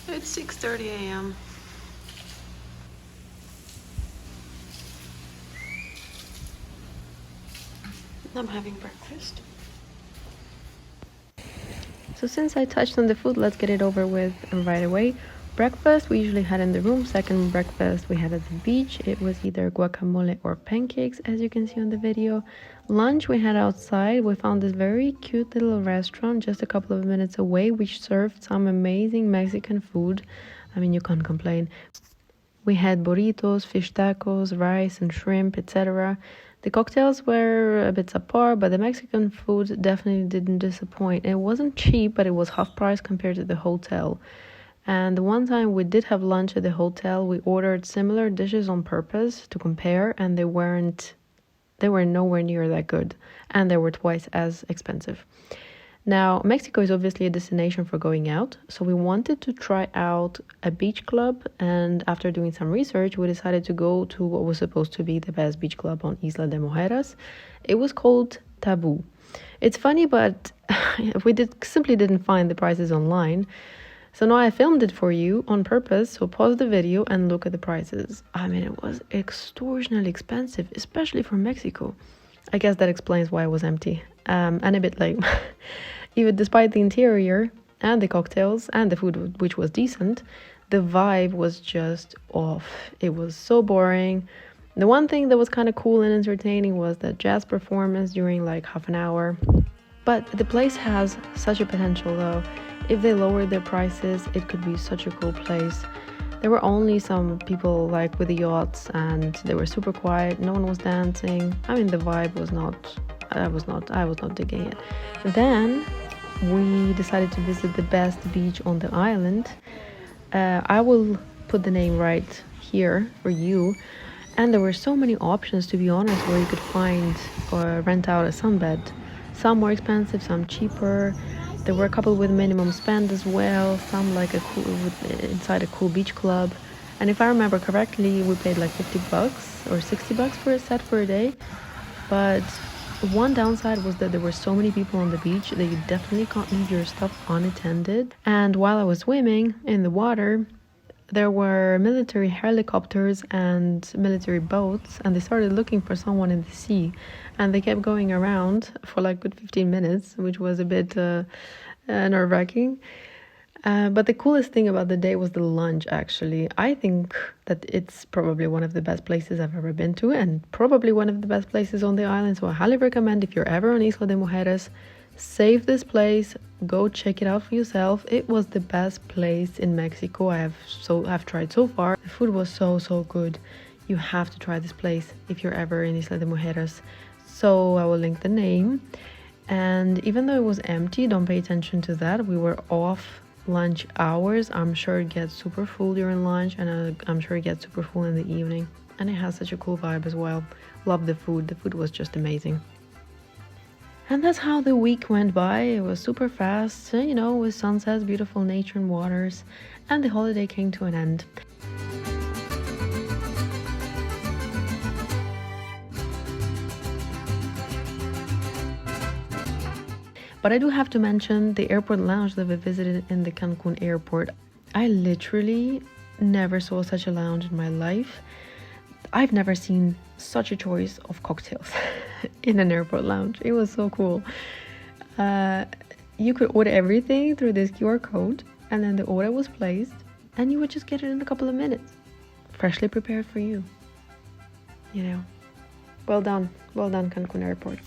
It's 6:30 a.m. I'm having breakfast. So since I touched on the food, let's get it over with right away. Breakfast we usually had in the room. Second breakfast we had at the beach. It was either guacamole or pancakes, as you can see on the video. Lunch we had outside. We found this very cute little restaurant just a couple of minutes away, which served some amazing Mexican food. I mean, you can't complain. We had burritos, fish tacos, rice and shrimp, etc. The cocktails were a bit subpar, but the Mexican food definitely didn't disappoint. It wasn't cheap, but it was half price compared to the hotel. And the one time we did have lunch at the hotel, we ordered similar dishes on purpose to compare, and they were nowhere near that good, and they were twice as expensive. Now, Mexico is obviously a destination for going out, so we wanted to try out a beach club, and after doing some research, we decided to go to what was supposed to be the best beach club on Isla de Mujeres. It was called Taboo. It's funny, but simply didn't find the prices online. So now I filmed it for you on purpose, so pause the video and look at the prices. I mean, it was extortionately expensive, especially for Mexico. I guess that explains why it was empty, and a bit lame. Even despite the interior and the cocktails and the food, which was decent, the vibe was just off. It was so boring. The one thing that was kind of cool and entertaining was the jazz performance during like half an hour. But the place has such a potential though. If they lowered their prices, it could be such a cool place. There were only some people like with the yachts, and they were super quiet. No one was dancing. I mean, the vibe was not. I was not digging it. Then we decided to visit the best beach on the island. I will put the name right here for you. And there were so many options, to be honest, where you could find or rent out a sunbed. Some more expensive, some cheaper. There were a couple with minimum spend as well, some like inside a cool beach club. And if I remember correctly, we paid like $50 or $60 for a set for a day. But one downside was that there were so many people on the beach that you definitely can't leave your stuff unattended. And while I was swimming in the water, there were military helicopters and military boats, and they started looking for someone in the sea, and they kept going around for like good 15 minutes, which was a bit nerve-wracking. But the coolest thing about the day was the lunch, actually. I think that it's probably one of the best places I've ever been to, and probably one of the best places on the island, so I highly recommend, if you're ever on Isla de Mujeres, save this place, go check it out for yourself. It was the best place in Mexico I've tried so far. The food was so good. You have to try this place if you're ever in Isla de Mujeres. So I will link the name. And even though it was empty, don't pay attention to that. We were off lunch hours. I'm sure it gets super full during lunch, and I'm sure it gets super full in the evening. And it has such a cool vibe as well. Love the food. The food was just amazing. And that's how the week went by. It was super fast, with sunsets, beautiful nature and waters, and the holiday came to an end. But I do have to mention the airport lounge that we visited in the Cancun airport. I literally never saw such a lounge in my life. I've never seen such a choice of cocktails in an airport lounge. It was so cool. You could order everything through this QR code, and then the order was placed, and you would just get it in a couple of minutes, freshly prepared for you. Well done Cancun airport.